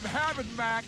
am having, Mac.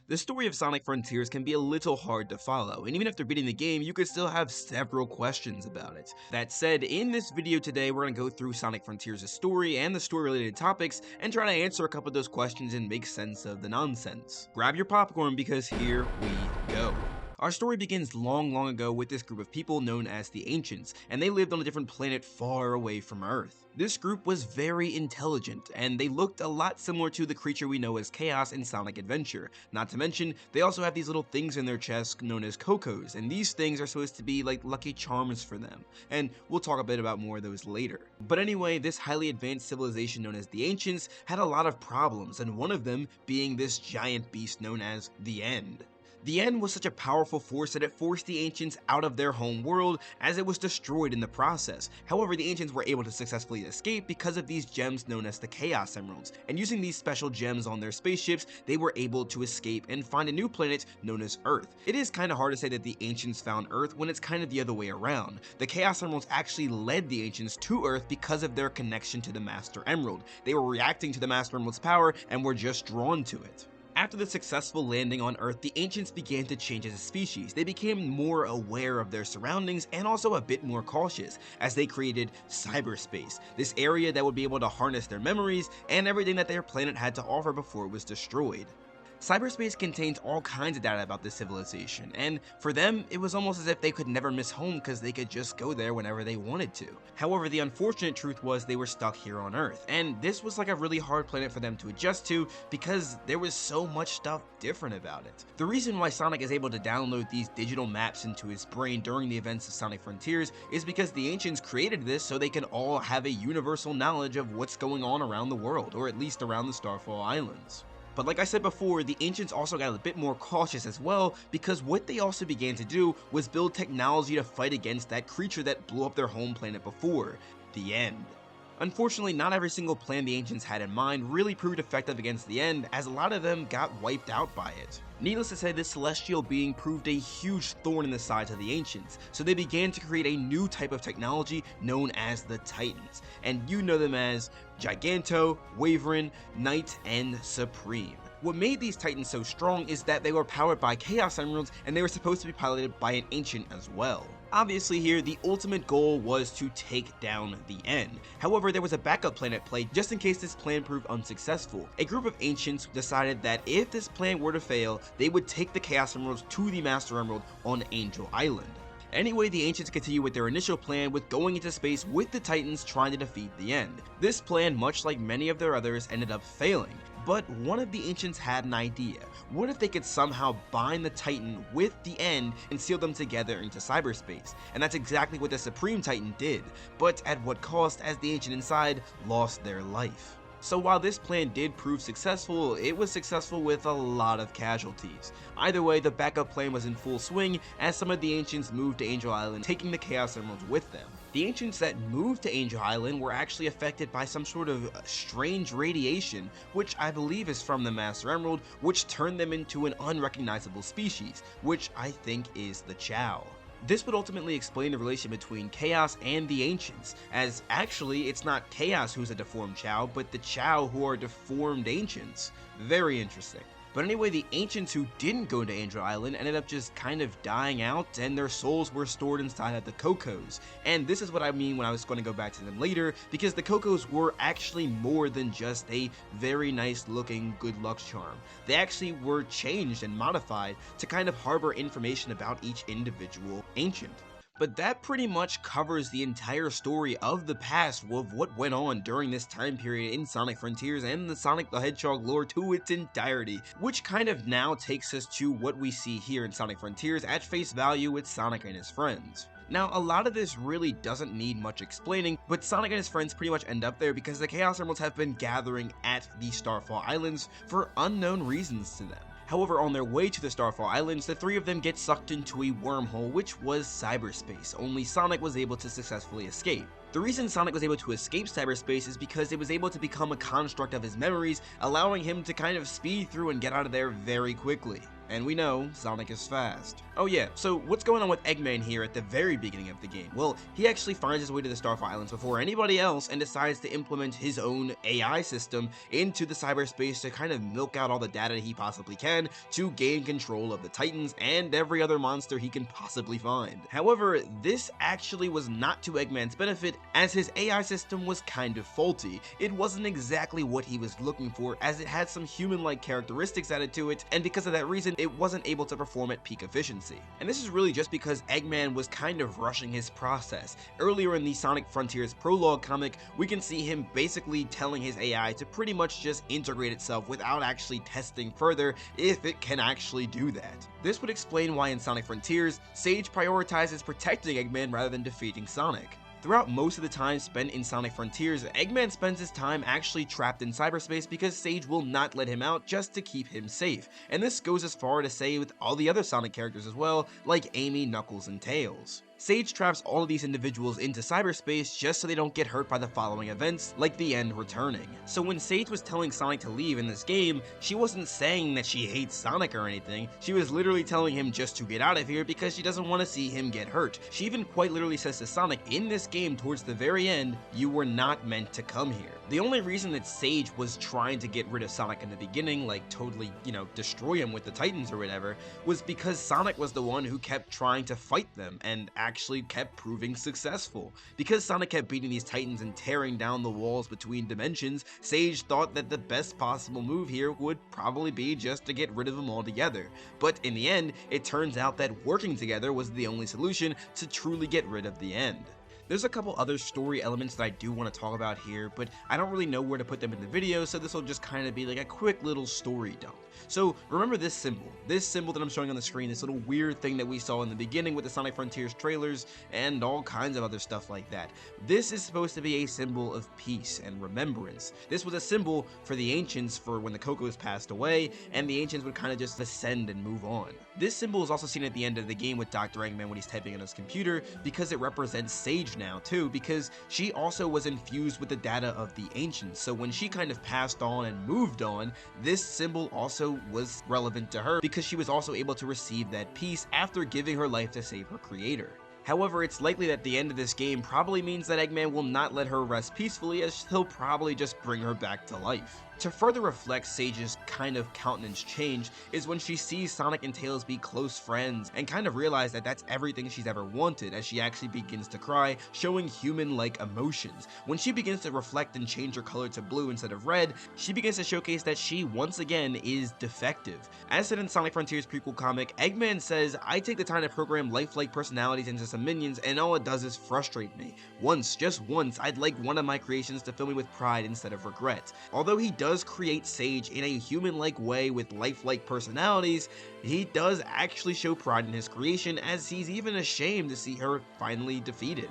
The story of Sonic Frontiers can be a little hard to follow, and even after beating the game, you could still have several questions about it. That said, in this video today, we're going to go through Sonic Frontiers' story and the story-related topics, and try to answer a couple of those questions and make sense of the nonsense. Grab your popcorn because here we go. Our story begins long ago with this group of people known as the Ancients, and they lived on a different planet far away from Earth. This group was very intelligent, and they looked a lot similar to the creature we know as Chaos in Sonic Adventure. Not to mention, they also have these little things in their chests known as Cocos, and these things are supposed to be like lucky charms for them, and we'll talk a bit about more of those later. But anyway, this highly advanced civilization known as the Ancients had a lot of problems, and one of them being this giant beast known as the End. The End was such a powerful force that it forced the Ancients out of their home world as it was destroyed in the process. However, the Ancients were able to successfully escape because of these gems known as the Chaos Emeralds, and using these special gems on their spaceships, they were able to escape and find a new planet known as Earth. It is kind of hard to say that the Ancients found Earth when it's kind of the other way around. The Chaos Emeralds actually led the Ancients to Earth because of their connection to the Master Emerald. They were reacting to the Master Emerald's power and were just drawn to it. After the successful landing on Earth, the Ancients began to change as a species. They became more aware of their surroundings and also a bit more cautious, as they created cyberspace, this area that would be able to harness their memories and everything that their planet had to offer before it was destroyed. Cyberspace contains all kinds of data about this civilization, and for them, it was almost as if they could never miss home because they could just go there whenever they wanted to. However, the unfortunate truth was they were stuck here on Earth, and this was like a really hard planet for them to adjust to because there was so much stuff different about it. The reason why Sonic is able to download these digital maps into his brain during the events of Sonic Frontiers is because the Ancients created this so they can all have a universal knowledge of what's going on around the world, or at least around the Starfall Islands. But like I said before, the Ancients also got a bit more cautious as well, because what they also began to do was build technology to fight against that creature that blew up their home planet before, the End. Unfortunately, not every single plan the Ancients had in mind really proved effective against the End, as a lot of them got wiped out by it. Needless to say, this celestial being proved a huge thorn in the sides of the Ancients, so they began to create a new type of technology known as the Titans, and you know them as Giganto, Waverin, Knight, and Supreme. What made these Titans so strong is that they were powered by Chaos Emeralds, and they were supposed to be piloted by an Ancient as well. Obviously here, the ultimate goal was to take down the End. However, there was a backup plan at play just in case this plan proved unsuccessful. A group of Ancients decided that if this plan were to fail, they would take the Chaos Emeralds to the Master Emerald on Angel Island. Anyway, the Ancients continue with their initial plan with going into space with the Titans trying to defeat the End. This plan, much like many of their others, ended up failing. But one of the Ancients had an idea. What if they could somehow bind the Titan with the End and seal them together into cyberspace? And that's exactly what the Supreme Titan did, but at what cost, as the Ancient inside lost their life. So while this plan did prove successful, it was successful with a lot of casualties. Either way, the backup plan was in full swing as some of the Ancients moved to Angel Island, taking the Chaos Emeralds with them. The Ancients that moved to Angel Island were actually affected by some sort of strange radiation, which I believe is from the Master Emerald, which turned them into an unrecognizable species, which I think is the Chao. This would ultimately explain the relation between Chaos and the Ancients, as actually it's not Chaos who's a deformed Chao, but the Chao who are deformed Ancients. Very interesting. But anyway, the Ancients who didn't go to Angel Island ended up just kind of dying out, and their souls were stored inside of the Cocos. And this is what I mean when I was going to go back to them later, because the Cocos were actually more than just a very nice looking good luck charm. They actually were changed and modified to kind of harbor information about each individual Ancient. But that pretty much covers the entire story of the past of what went on during this time period in Sonic Frontiers and the Sonic the Hedgehog lore to its entirety, which kind of now takes us to what we see here in Sonic Frontiers at face value with Sonic and his friends. Now, a lot of this really doesn't need much explaining, but Sonic and his friends pretty much end up there because the Chaos Emeralds have been gathering at the Starfall Islands for unknown reasons to them. However, on their way to the Starfall Islands, the three of them get sucked into a wormhole, which was cyberspace, only Sonic was able to successfully escape. The reason Sonic was able to escape cyberspace is because it was able to become a construct of his memories, allowing him to kind of speed through and get out of there very quickly. and we know Sonic is fast. Oh yeah, so what's going on with Eggman here at the very beginning of the game? Well, he actually finds his way to the Starfire Islands before anybody else and decides to implement his own AI system into the cyberspace to kind of milk out all the data he possibly can to gain control of the Titans and every other monster he can possibly find. However, this actually was not to Eggman's benefit, as his AI system was kind of faulty. It wasn't exactly what he was looking for, as it had some human-like characteristics added to it, and because of that reason, it wasn't able to perform at peak efficiency. And this is really just because Eggman was kind of rushing his process. Earlier in the Sonic Frontiers prologue comic, we can see him basically telling his AI to pretty much just integrate itself without actually testing further if it can actually do that. This would explain why in Sonic Frontiers, Sage prioritizes protecting Eggman rather than defeating Sonic. Throughout most of the time spent in Sonic Frontiers, Eggman spends his time actually trapped in cyberspace because Sage will not let him out just to keep him safe, and this goes as far to say with all the other Sonic characters as well, like Amy, Knuckles, and Tails. Sage traps all of these individuals into cyberspace just so they don't get hurt by the following events, like the end returning. So when Sage was telling Sonic to leave in this game, she wasn't saying that she hates Sonic or anything, she was literally telling him just to get out of here because she doesn't want to see him get hurt. She even quite literally says to Sonic in this game towards the very end, "You were not meant to come here." The only reason that Sage was trying to get rid of Sonic in the beginning, like totally, destroy him with the Titans or whatever, was because Sonic was the one who kept trying to fight them and actually kept proving successful. Because Sonic kept beating these Titans and tearing down the walls between dimensions, Sage thought that the best possible move here would probably be just to get rid of them altogether. But in the end, it turns out that working together was the only solution to truly get rid of the end. There's a couple other story elements that I do want to talk about here, but I don't really know where to put them in the video, so this will just kind of be like a quick little story dump. So remember this symbol that I'm showing on the screen, this little weird thing that we saw in the beginning with the Sonic Frontiers trailers and all kinds of other stuff like that. This is supposed to be a symbol of peace and remembrance. This was a symbol for the ancients for when the Cocos passed away, and the ancients would kind of just ascend and move on. This symbol is also seen at the end of the game with Dr. Eggman when he's typing on his computer, because it represents Sage now too, because she also was infused with the data of the ancients, so when she kind of passed on and moved on, this symbol also was relevant to her because she was also able to receive that peace after giving her life to save her creator. However, it's likely that the end of this game probably means that Eggman will not let her rest peacefully, as he'll probably just bring her back to life. To further reflect Sage's kind of countenance change is when she sees Sonic and Tails be close friends and kind of realize that that's everything she's ever wanted, as she actually begins to cry, showing human-like emotions. When she begins to reflect and change her color to blue instead of red, she begins to showcase that she once again is defective. As said in Sonic Frontiers prequel comic, Eggman says, "I take the time to program lifelike personalities into some minions and all it does is frustrate me. Once, just once, I'd like one of my creations to fill me with pride instead of regret." Although he does create Sage in a human-like way with lifelike personalities, he does actually show pride in his creation, as he's even ashamed to see her finally defeated.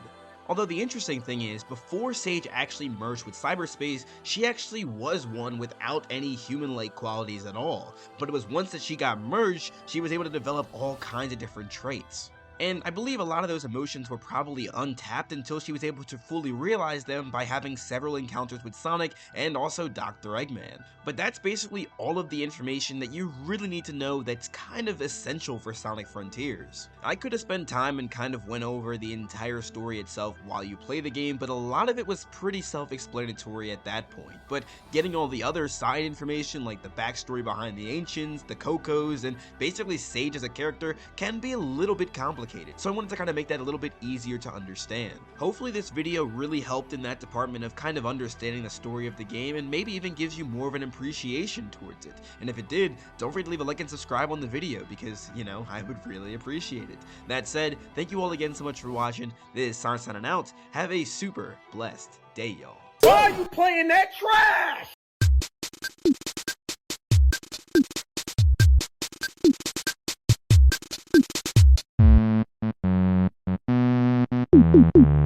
Although the interesting thing is, before Sage actually merged with cyberspace, she actually was one without any human-like qualities at all, but it was once that she got merged, she was able to develop all kinds of different traits. And I believe a lot of those emotions were probably untapped until she was able to fully realize them by having several encounters with Sonic and also Dr. Eggman. But that's basically all of the information that you really need to know that's kind of essential for Sonic Frontiers. I could have spent time and kind of went over the entire story itself while you play the game, but a lot of it was pretty self-explanatory at that point. But getting all the other side information like the backstory behind the Ancients, the Cocos, and basically Sage as a character can be a little bit complicated. So I wanted to kind of make that a little bit easier to understand. Hopefully this video really helped in that department of kind of understanding the story of the game, and maybe even gives you more of an appreciation towards it. And if it did, don't forget to leave a like and subscribe on the video because, I would really appreciate it. That said, thank you all again so much for watching. This is Sonic signing out. Have a super blessed day, y'all. Why are you playing that trash? Thank you.